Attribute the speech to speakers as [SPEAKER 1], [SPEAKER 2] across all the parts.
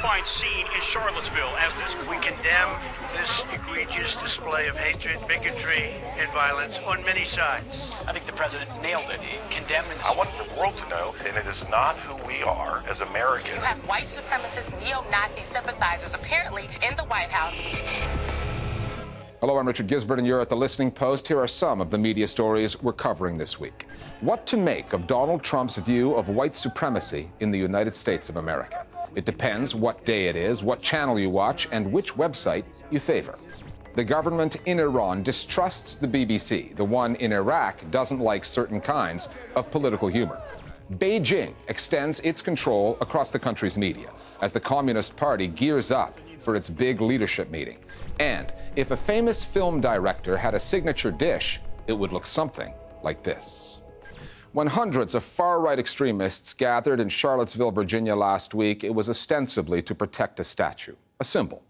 [SPEAKER 1] horrifying scene in Charlottesville as this...
[SPEAKER 2] We condemn this egregious display of hatred, bigotry, and violence on many sides.
[SPEAKER 3] I think the president nailed it. He condemned...
[SPEAKER 4] I want the world to know, and it is not who we are as Americans.
[SPEAKER 5] You have white supremacist, neo-Nazi sympathizers apparently in the White House.
[SPEAKER 6] Hello, I'm Richard Gisbert, and you're at The Listening Post. Here are some of the media stories we're covering this week. What to make of Donald Trump's view of white supremacy in the United States of America. It depends what day it is, what channel you watch, and which website you favor. The government in Iran distrusts the BBC. The one in Iraq doesn't like certain kinds of political humor. Beijing extends its control across the country's media as the Communist Party gears up for its big leadership meeting. And if a famous film director had a signature dish, it would look something like this. When hundreds of far-right extremists gathered in Charlottesville, Virginia last week, it was ostensibly to protect a statue, a symbol.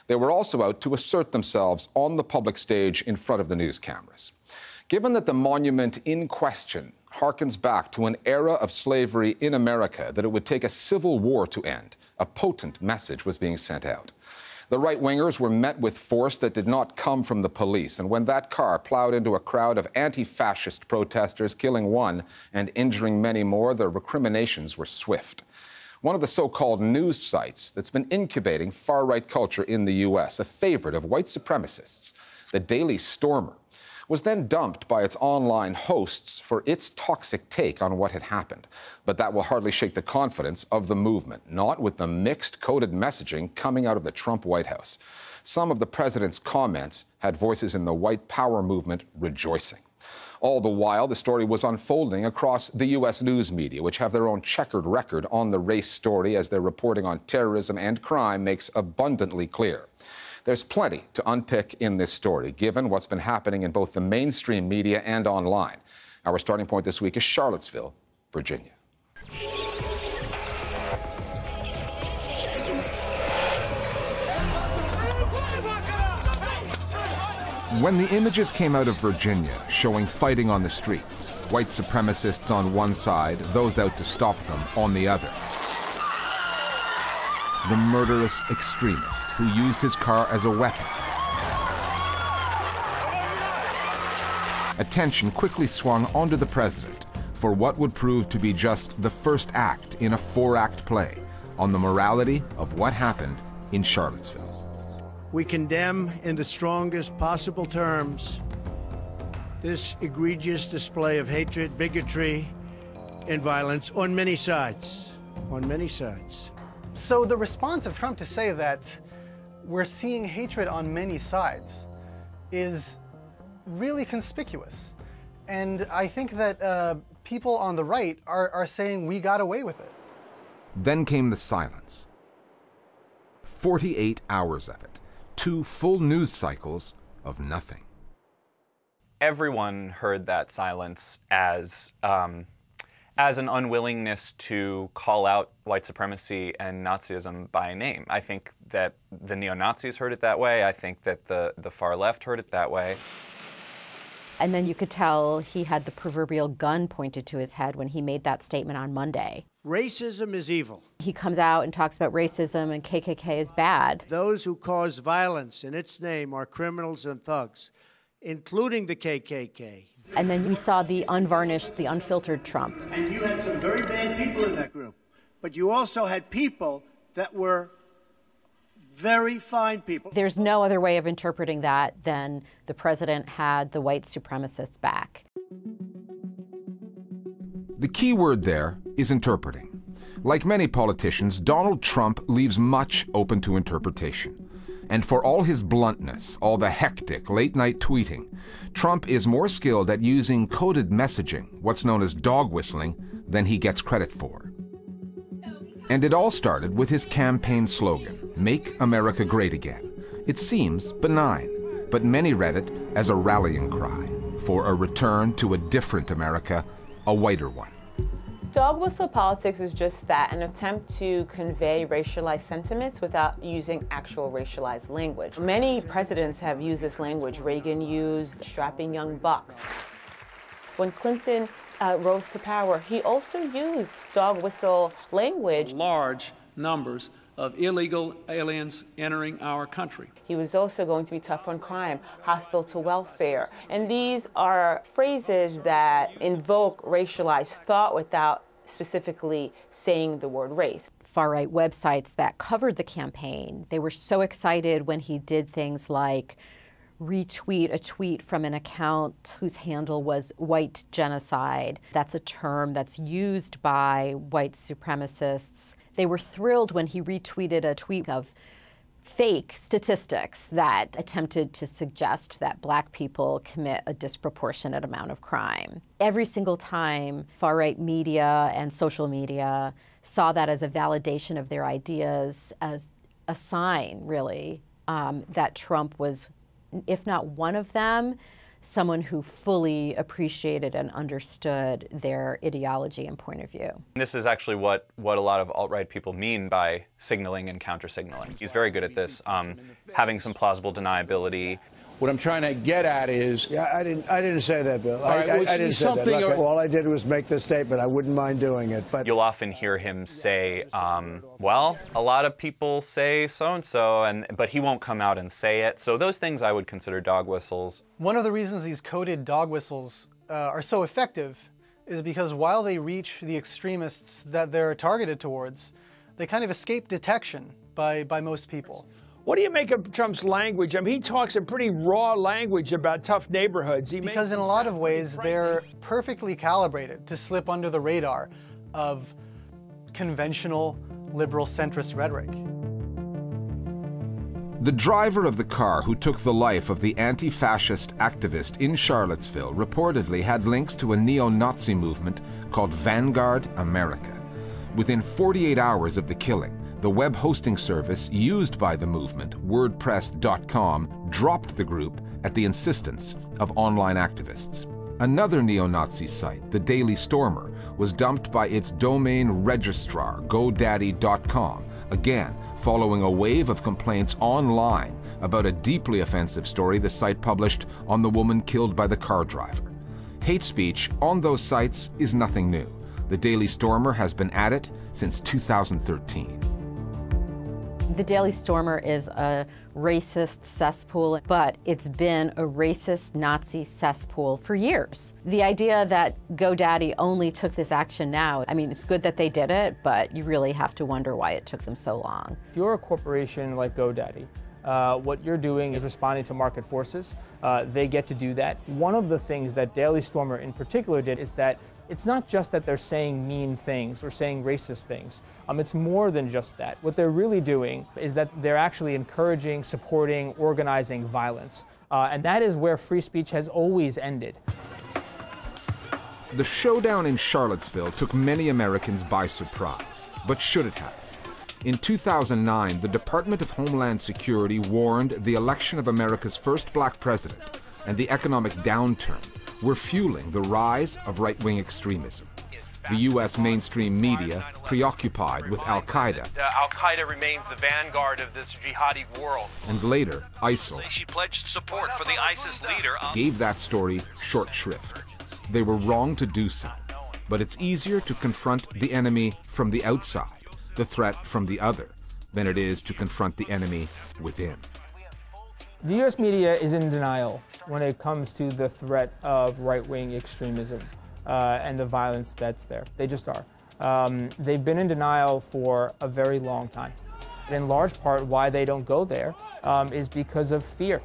[SPEAKER 6] They were also out to assert themselves on the public stage in front of the news cameras. Given that the monument in question harkens back to an era of slavery in America that it would take a civil war to end, a potent message was being sent out. The right-wingers were met with force that did not come from the police, and when that car plowed into a crowd of anti-fascist protesters, killing one and injuring many more, the recriminations were swift. One of the so-called news sites that's been incubating far-right culture in the U.S., a favorite of white supremacists, the Daily Stormer, was then dumped by its online hosts for its toxic take on what had happened. But that will hardly shake the confidence of the movement, not with the mixed coded messaging coming out of the Trump White House. Some of the president's comments had voices in the white power movement rejoicing. All the while, the story was unfolding across the U.S. news media, which have their own checkered record on the race story, as their reporting on terrorism and crime makes abundantly clear. There's plenty to unpick in this story, given what's been happening in both the mainstream media and online. Our starting point this week is Charlottesville, Virginia. When the images came out of Virginia showing fighting on the streets, white supremacists on one side, those out to stop them on the other, the murderous extremist who used his car as a weapon. Attention quickly swung onto the president for what would prove to be just the first act in a four-act play on the morality of what happened in Charlottesville.
[SPEAKER 2] We condemn in the strongest possible terms this egregious display of hatred, bigotry, and violence on many sides. On many sides.
[SPEAKER 7] So the response of Trump to say that we're seeing hatred on many sides is really conspicuous. And I think that people on the right are saying we got away with it.
[SPEAKER 6] Then came the silence. 48 hours of it. 2 full news cycles of nothing.
[SPEAKER 8] Everyone heard that silence as an unwillingness to call out white supremacy and Nazism by name. I think that the neo-Nazis heard it that way. I think that the far left heard it that way.
[SPEAKER 9] And then you could tell he had the proverbial gun pointed to his head when he made that statement on Monday.
[SPEAKER 2] Racism is evil.
[SPEAKER 9] He comes out and talks about racism and KKK is bad.
[SPEAKER 2] Those who cause violence in its name are criminals and thugs, including the KKK.
[SPEAKER 9] And then we saw the unvarnished, the unfiltered Trump.
[SPEAKER 2] And you had some very bad people in that group. But you also had people that were very fine people.
[SPEAKER 9] There's no other way of interpreting that than the president had the white supremacists back.
[SPEAKER 6] The key word there is interpreting. Like many politicians, Donald Trump leaves much open to interpretation. And for all his bluntness, all the hectic late-night tweeting, Trump is more skilled at using coded messaging, what's known as dog whistling, than he gets credit for. And it all started with his campaign slogan, "Make America Great Again." It seems benign, but many read it as a rallying cry for a return to a different America, a whiter one.
[SPEAKER 10] Dog whistle politics is just that, an attempt to convey racialized sentiments without using actual racialized language. Many presidents have used this language. Reagan used strapping young bucks. When Clinton rose to power, he also used dog whistle language.
[SPEAKER 11] Large numbers of illegal aliens entering our country.
[SPEAKER 10] He was also going to be tough on crime, hostile to welfare. And these are phrases that invoke racialized thought without specifically saying the word race.
[SPEAKER 9] Far-right websites that covered the campaign, they were so excited when he did things like retweet a tweet from an account whose handle was white genocide. That's a term that's used by white supremacists. They were thrilled when he retweeted a tweet of fake statistics that attempted to suggest that black people commit a disproportionate amount of crime. Every single time, far-right media and social media saw that as a validation of their ideas, as a sign, really, that Trump was, if not one of them, someone who fully appreciated and understood their ideology and point of view.
[SPEAKER 8] This is actually what a lot of alt-right people mean by signaling and counter-signaling. He's very good at this, having some plausible deniability.
[SPEAKER 12] What I'm trying to get at is...
[SPEAKER 13] Yeah, I didn't say that, Bill.
[SPEAKER 12] Right,
[SPEAKER 13] I didn't say that. Look, all I did was make this statement. I wouldn't mind doing it, but...
[SPEAKER 8] You'll often hear him say, well, a lot of people say so-and-so, but he won't come out and say it. So those things I would consider dog whistles.
[SPEAKER 7] One of the reasons these coded dog whistles are so effective is because while they reach the extremists that they're targeted towards, they kind of escape detection by most people.
[SPEAKER 12] What do you make of Trump's language? I mean, he talks a pretty raw language about tough neighborhoods.
[SPEAKER 7] Because in a lot of ways, they're perfectly calibrated to slip under the radar of conventional liberal centrist rhetoric.
[SPEAKER 6] The driver of the car who took the life of the anti-fascist activist in Charlottesville reportedly had links to a neo-Nazi movement called Vanguard America. Within 48 hours of the killing, the web hosting service used by the movement, WordPress.com, dropped the group at the insistence of online activists. Another neo-Nazi site, the Daily Stormer, was dumped by its domain registrar, GoDaddy.com, again following a wave of complaints online about a deeply offensive story the site published on the woman killed by the car driver. Hate speech on those sites is nothing new. The Daily Stormer has been at it since 2013.
[SPEAKER 9] The Daily Stormer is a racist cesspool, but it's been a racist Nazi cesspool for years. The idea that GoDaddy only took this action now, I mean, it's good that they did it, but you really have to wonder why it took them so long.
[SPEAKER 14] If you're a corporation like GoDaddy, what you're doing is responding to market forces. They get to do that. One of the things that Daily Stormer in particular did is that it's not just that they're saying mean things or saying racist things. It's more than just that. What they're really doing is that they're actually encouraging, supporting, organizing violence. And that is where free speech has always ended.
[SPEAKER 6] The showdown in Charlottesville took many Americans by surprise, but should it have? In 2009, the Department of Homeland Security warned the election of America's first black president and the economic downturn were fueling the rise of right-wing extremism. The U.S. mainstream media preoccupied with al-Qaeda.
[SPEAKER 4] Al-Qaeda remains the vanguard of this jihadi world.
[SPEAKER 6] And later, ISIL
[SPEAKER 1] She pledged support for the ISIS leader.
[SPEAKER 6] gave that story short shrift. They were wrong to do so, but it's easier to confront the enemy from the outside, the threat from the other, than it is to confront the enemy within.
[SPEAKER 14] The U.S. media is in denial when it comes to the threat of right-wing extremism and the violence that's there. They just are. They've been in denial for a very long time. And in large part, why they don't go there is because of fear.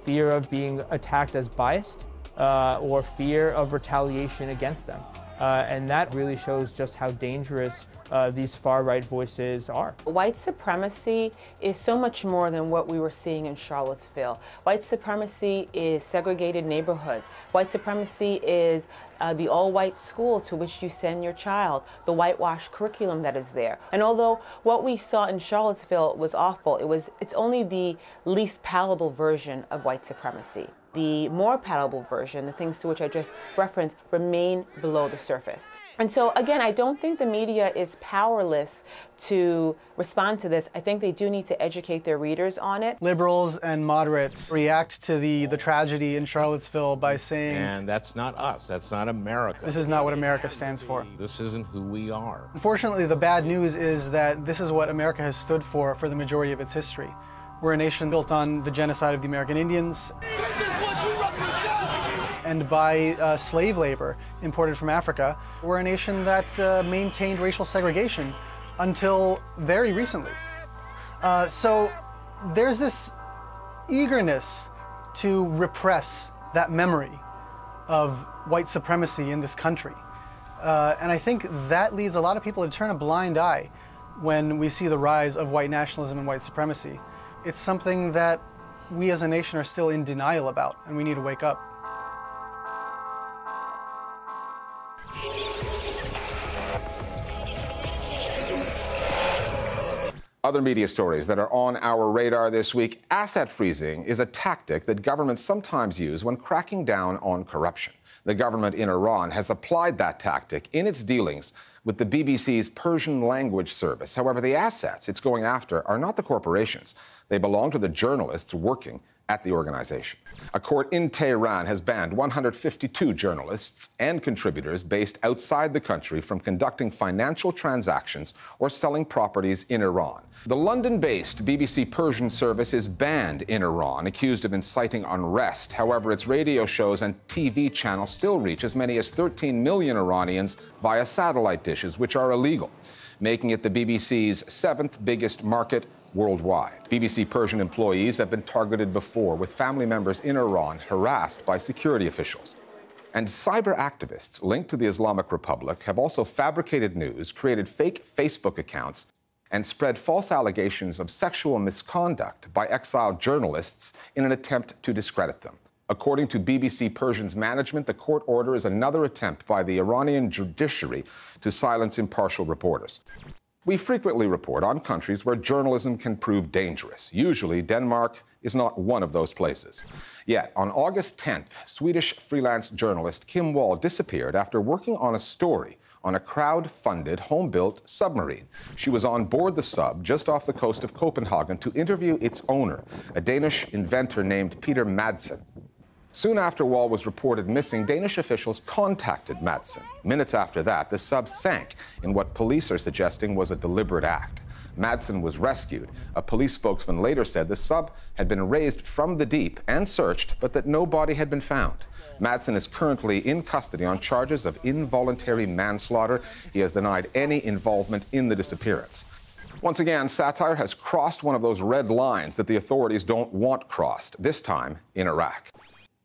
[SPEAKER 14] Fear of being attacked as biased or fear of retaliation against them. And that really shows just how dangerous these far-right voices are.
[SPEAKER 10] White supremacy is so much more than what we were seeing in Charlottesville. White supremacy is segregated neighborhoods. White supremacy is the all-white school to which you send your child, the whitewashed curriculum that is there. And although what we saw in Charlottesville was awful, it's only the least palatable version of white supremacy. The more palatable version, the things to which I just referenced, remain below the surface. And so, again, I don't think the media is powerless to respond to this. I think they do need to educate their readers on it.
[SPEAKER 7] Liberals and moderates react to the tragedy in Charlottesville by saying,
[SPEAKER 15] and that's not us, that's not America.
[SPEAKER 7] This is not what America stands for.
[SPEAKER 15] This isn't who we are.
[SPEAKER 7] Unfortunately, the bad news is that this is what America has stood for the majority of its history. We're a nation built on the genocide of the American Indians and by slave labor imported from Africa. We're a nation that maintained racial segregation until very recently. So there's this eagerness to repress that memory of white supremacy in this country. And I think that leads a lot of people to turn a blind eye when we see the rise of white nationalism and white supremacy. It's something that we as a nation are still in denial about, and we need to wake up.
[SPEAKER 6] Other media stories that are on our radar this week. Asset freezing is a tactic that governments sometimes use when cracking down on corruption. The government in Iran has applied that tactic in its dealings with the BBC's Persian language service. However, the assets it's going after are not the corporations. They belong to the journalists working at the organization. A court in Tehran has banned 152 journalists and contributors based outside the country from conducting financial transactions or selling properties in Iran. The London-based BBC Persian service is banned in Iran, accused of inciting unrest. However, its radio shows and TV channels still reach as many as 13 million Iranians via satellite dishes, which are illegal, making it the BBC's 7th biggest market worldwide. BBC Persian employees have been targeted before, with family members in Iran harassed by security officials. And cyber activists linked to the Islamic Republic have also fabricated news, created fake Facebook accounts, and spread false allegations of sexual misconduct by exiled journalists in an attempt to discredit them. According to BBC Persian's management, the court order is another attempt by the Iranian judiciary to silence impartial reporters. We frequently report on countries where journalism can prove dangerous. Usually, Denmark is not one of those places. Yet, on August 10th, Swedish freelance journalist Kim Wall disappeared after working on a story on a crowd-funded, home-built submarine. She was on board the sub just off the coast of Copenhagen to interview its owner, a Danish inventor named Peter Madsen. Soon after Wall was reported missing, Danish officials contacted Madsen. Minutes after that, the sub sank in what police are suggesting was a deliberate act. Madsen was rescued. A police spokesman later said the sub had been raised from the deep and searched, but that no body had been found. Madsen is currently in custody on charges of involuntary manslaughter. He has denied any involvement in the disappearance. Once again, satire has crossed one of those red lines that the authorities don't want crossed, this time in Iraq.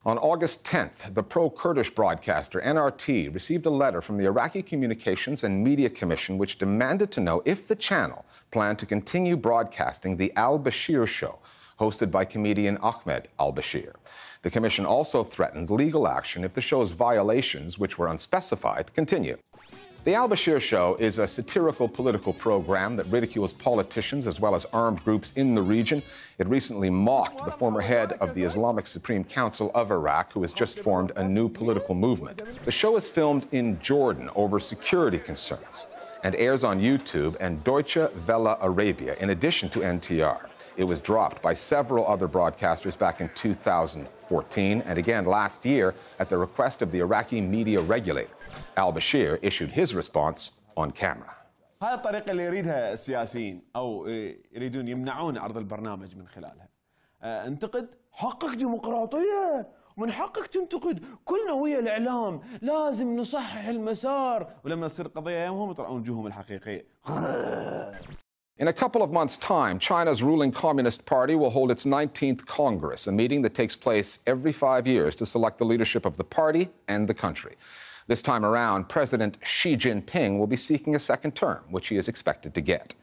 [SPEAKER 6] On August 10th, the pro-Kurdish broadcaster NRT received a letter from the Iraqi Communications and Media Commission which demanded to know if the channel planned to continue broadcasting the Al-Bashir show, hosted by comedian Ahmed al-Bashir. The commission also threatened legal action if the show's violations, which were unspecified, continue. The Al-Bashir Show is a satirical political program that ridicules politicians as well as armed groups in the region. It recently mocked the former head of the Islamic Supreme Council of Iraq, who has just formed a new political movement. The show is filmed in Jordan over security concerns and airs on YouTube and Deutsche Welle Arabia, in addition to NTR. It was dropped by several other broadcasters back in 2014 and again last year at the request of the Iraqi media regulator. Al-Bashir issued his response on camera.
[SPEAKER 16] هاي الطريقة اللي يريدها السياسيين أو يريدون يمنعون عرض البرنامج من خلالها. انتقد حقك ديمقراطية، من حقك تنتقد، كلنا ويا الإعلام، لازم نصحح المسار، ولما تصير قضية يومهم يطلعون وجوههم الحقيقية.
[SPEAKER 6] In a couple of months' time, China's ruling Communist Party will hold its 19th Congress, a meeting that takes place every 5 years to select the leadership of the party and the country. This time around, President Xi Jinping will be seeking a second term, which he is expected to get.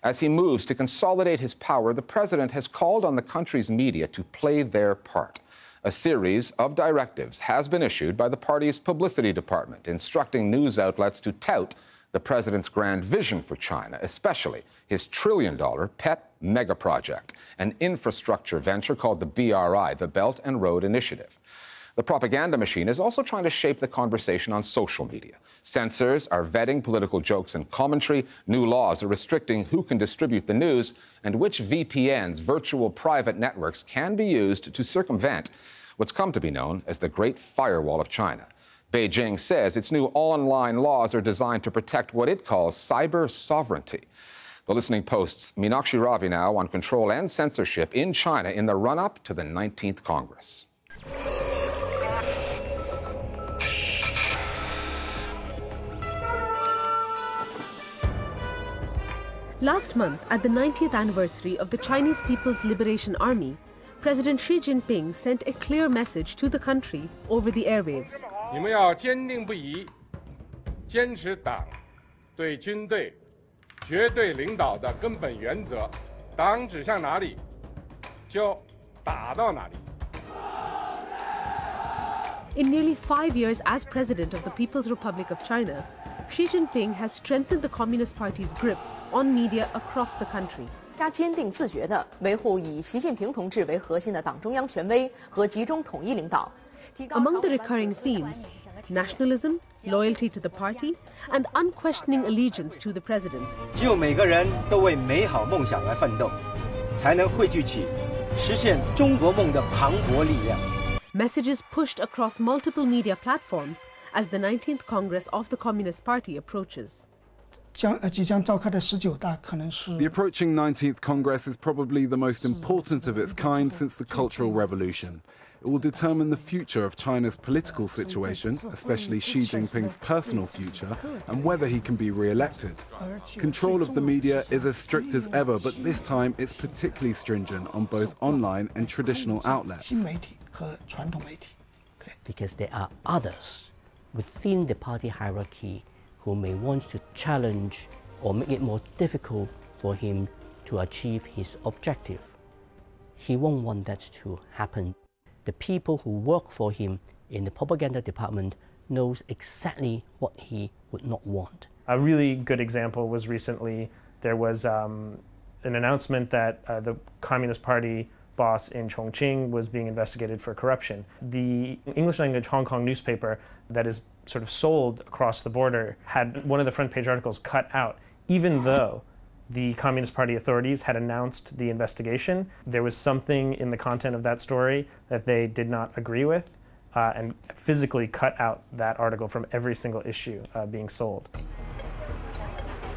[SPEAKER 6] As he moves to consolidate his power, the president has called on the country's media to play their part. A series of directives has been issued by the party's publicity department, instructing news outlets to tout the president's grand vision for China, especially his trillion-dollar pet mega project, an infrastructure venture called the BRI, the Belt and Road Initiative. The propaganda machine is also trying to shape the conversation on social media. Censors are vetting political jokes and commentary. New laws are restricting who can distribute the news and which VPNs, virtual private networks, can be used to circumvent what's come to be known as the Great Firewall of China. Beijing says its new online laws are designed to protect what it calls cyber sovereignty. The Listening Post's Meenakshi Ravi now on control and censorship in China in the run-up to the 19th Congress.
[SPEAKER 17] Last month, at the 90th anniversary of the Chinese People's Liberation Army, President Xi Jinping sent a clear message to the country over the airwaves.
[SPEAKER 18] 你们要坚定不移，坚持党对军队绝对领导的根本原则，党指向哪里，就打到哪里。
[SPEAKER 17] In nearly 5 years as president of the People's Republic of China, Xi Jinping has strengthened the Communist Party's grip on media across the country.
[SPEAKER 19] 加坚定自觉地维护以习近平同志为核心的党中央权威和集中统一领导。
[SPEAKER 17] Among the recurring themes, nationalism, loyalty to the party, and unquestioning allegiance to the president.
[SPEAKER 20] 只有每个人都为美好梦想而奋斗，才能汇聚起实现中国梦的磅礴力量。
[SPEAKER 17] Messages pushed across multiple media platforms as the 19th Congress of the Communist Party approaches.
[SPEAKER 21] The approaching 19th Congress is probably the most important of its kind since the Cultural Revolution. It will determine the future of China's political situation, especially Xi Jinping's personal future, and whether he can be re-elected. Control of the media is as strict as ever, but this time it's particularly stringent on both online and traditional outlets.
[SPEAKER 22] Because there are others within the party hierarchy who may want to challenge or make it more difficult for him to achieve his objective. He won't want that to happen. The people who work for him in the propaganda department knows exactly what he would not want.
[SPEAKER 23] A really good example was recently there was an announcement that the Communist Party boss in Chongqing was being investigated for corruption. The English language Hong Kong newspaper that is sort of sold across the border had one of the front page articles cut out, even though the Communist Party authorities had announced the investigation. There was something in the content of that story that they did not agree with and physically cut out that article from every single issue being sold.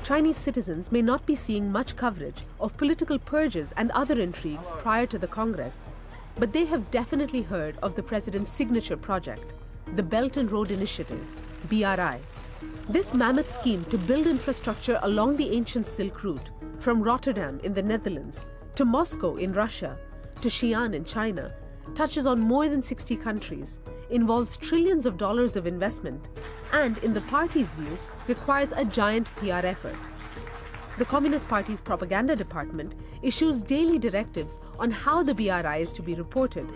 [SPEAKER 17] Chinese citizens may not be seeing much coverage of political purges and other intrigues prior to the Congress, but they have definitely heard of the president's signature project, the Belt and Road Initiative, BRI. This mammoth scheme to build infrastructure along the ancient Silk Route, from Rotterdam in the Netherlands to Moscow in Russia to Xi'an in China, touches on more than 60 countries, involves trillions of dollars of investment, and, in the party's view, requires a giant PR effort. The Communist Party's propaganda department issues daily directives on how the BRI is to be reported,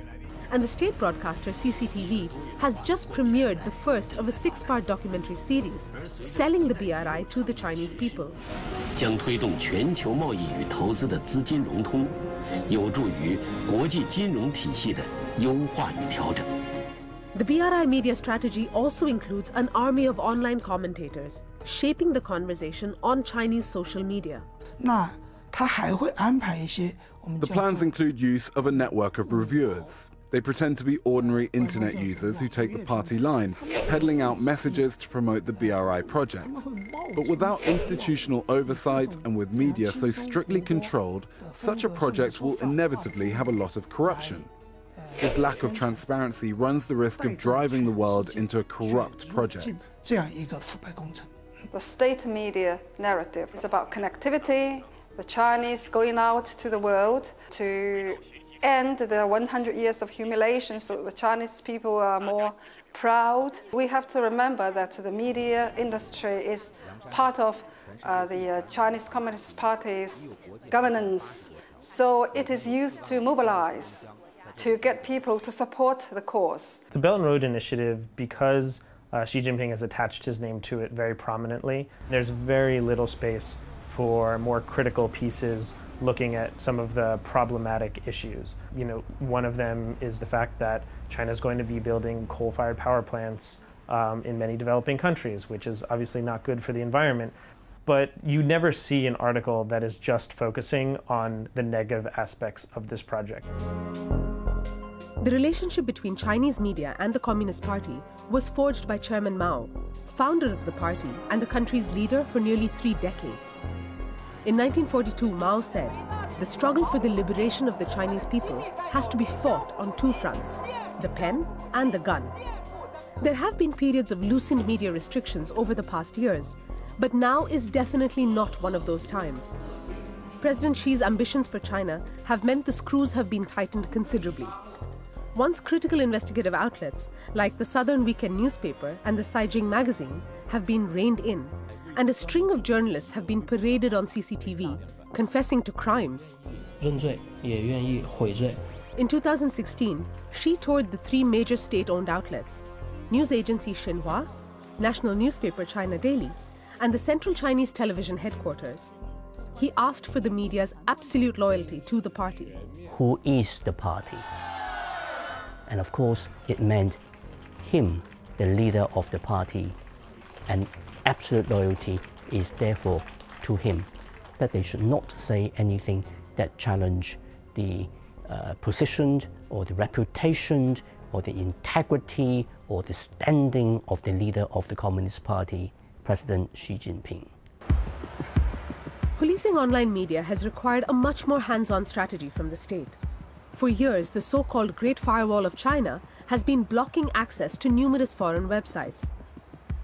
[SPEAKER 17] and the state broadcaster CCTV has just premiered the first of a 6-part documentary series, selling the BRI to the Chinese people.
[SPEAKER 24] 将推动全球贸易与投资的资金融通，有助于国际金融体系的优化与调整。
[SPEAKER 17] The BRI media strategy also includes an army of online commentators, shaping the conversation on Chinese social media.
[SPEAKER 21] The plans include use of a network of reviewers. They pretend to be ordinary internet users who take the party line, peddling out messages to promote the BRI project. But without institutional oversight and with media so strictly controlled, such a project will inevitably have a lot of corruption. This lack of transparency runs the risk of driving the world into a corrupt project.
[SPEAKER 25] The state media narrative is about connectivity, the Chinese going out to the world to end the 100 years of humiliation so the Chinese people are more proud. We have to remember that the media industry is part of the Chinese Communist Party's governance, so it is used to mobilize, to get people to support the cause.
[SPEAKER 23] The Belt and Road Initiative, because Xi Jinping has attached his name to it very prominently, there's very little space for more critical pieces looking at some of the problematic issues. You know, one of them is the fact that China is going to be building coal-fired power plants in many developing countries, which is obviously not good for the environment. But you never see an article that is just focusing on the negative aspects of this project.
[SPEAKER 17] The relationship between Chinese media and the Communist Party was forged by Chairman Mao, founder of the party and the country's leader for nearly 3 decades. In 1942, Mao said, "The struggle for the liberation of the Chinese people has to be fought on 2 fronts, the pen and the gun." There have been periods of loosened media restrictions over the past years, but now is definitely not one of those times. President Xi's ambitions for China have meant the screws have been tightened considerably. Once critical investigative outlets like the Southern Weekend newspaper and the Caijing magazine have been reined in, and a string of journalists have been paraded on CCTV, confessing to crimes.
[SPEAKER 22] 认罪也愿意悔罪.
[SPEAKER 17] In 2016, Xi toured the 3 major state-owned outlets, news agency Xinhua, national newspaper China Daily, and the Central Chinese Television headquarters. He asked for the media's absolute loyalty to the party.
[SPEAKER 22] Who is the party? And of course, it meant him, the leader of the party, and absolute loyalty is therefore to him, that they should not say anything that challenge the position or the reputation or the integrity or the standing of the leader of the Communist Party, President Xi Jinping.
[SPEAKER 17] Policing online media has required a much more hands-on strategy from the state. For years, the so-called Great Firewall of China has been blocking access to numerous foreign websites.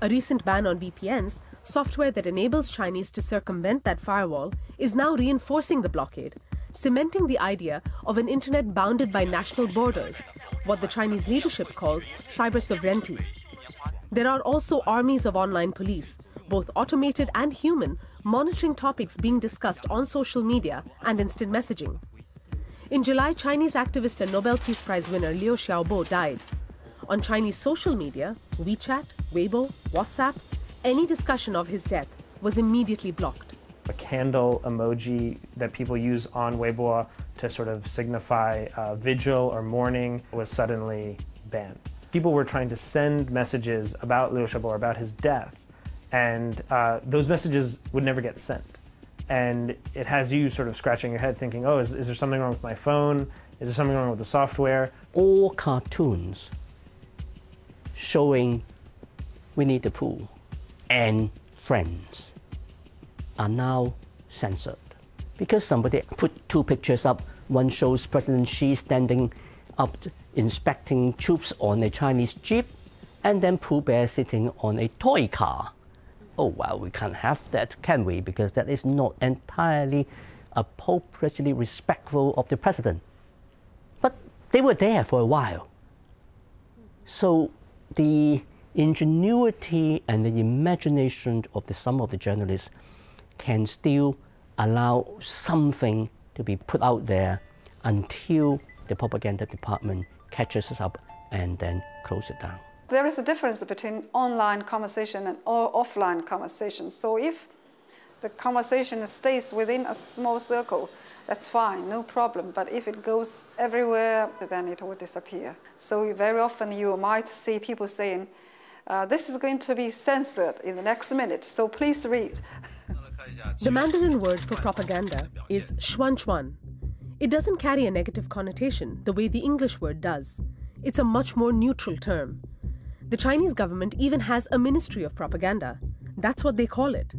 [SPEAKER 17] A recent ban on VPNs, software that enables Chinese to circumvent that firewall, is now reinforcing the blockade, cementing the idea of an internet bounded by national borders, what the Chinese leadership calls cyber sovereignty. There are also armies of online police, both automated and human, monitoring topics being discussed on social media and instant messaging. In July, Chinese activist and Nobel Peace Prize winner Liu Xiaobo died. On Chinese social media, WeChat, Weibo, WhatsApp, any discussion of his death was immediately blocked.
[SPEAKER 23] A candle emoji that people use on Weibo to sort of signify vigil or mourning was suddenly banned. People were trying to send messages about Liu Xiaobo, or about his death, and those messages would never get sent. And it has you sort of scratching your head thinking, oh, is there something wrong with my phone? Is there something wrong with the software?
[SPEAKER 22] All cartoons showing Winnie the Pooh and Friends are now censored because somebody put 2 pictures up. One shows President Xi standing up inspecting troops on a Chinese jeep, and then Pooh Bear sitting on a toy car. Oh, well, we can't have that, can we? Because that is not entirely appropriately respectful of the president. But they were there for a while. So the ingenuity and the imagination of some of the journalists can still allow something to be put out there until the propaganda department catches us up and then close it down.
[SPEAKER 25] There is a difference between online conversation and offline conversation. So if the conversation stays within a small circle, that's fine, no problem. But if it goes everywhere, then it will disappear. So very often you might see people saying, this is going to be censored in the next minute, so please read.
[SPEAKER 17] The Mandarin word for propaganda is xuanchuan. It doesn't carry a negative connotation the way the English word does. It's a much more neutral term. The Chinese government even has a Ministry of Propaganda. That's what they call it.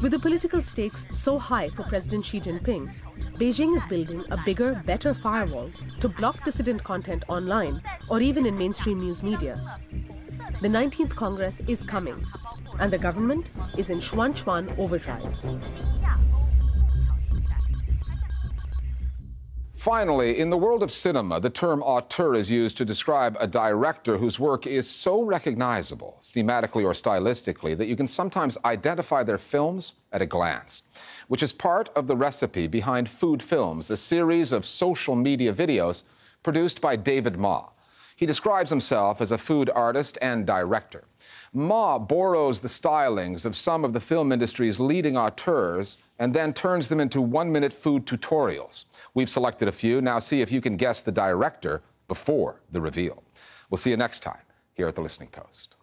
[SPEAKER 17] With the political stakes so high for President Xi Jinping, Beijing is building a bigger, better firewall to block dissident content online or even in mainstream news media. The 19th Congress is coming, and the government is in xuanchuan overdrive.
[SPEAKER 6] Finally, in the world of cinema, the term auteur is used to describe a director whose work is so recognizable, thematically or stylistically, that you can sometimes identify their films at a glance, which is part of the recipe behind Food Films, a series of social media videos produced by David Ma. He describes himself as a food artist and director. Ma borrows the stylings of some of the film industry's leading auteurs and then turns them into one-minute food tutorials. We've selected a few. Now see if you can guess the director before the reveal. We'll see you next time here at The Listening Post.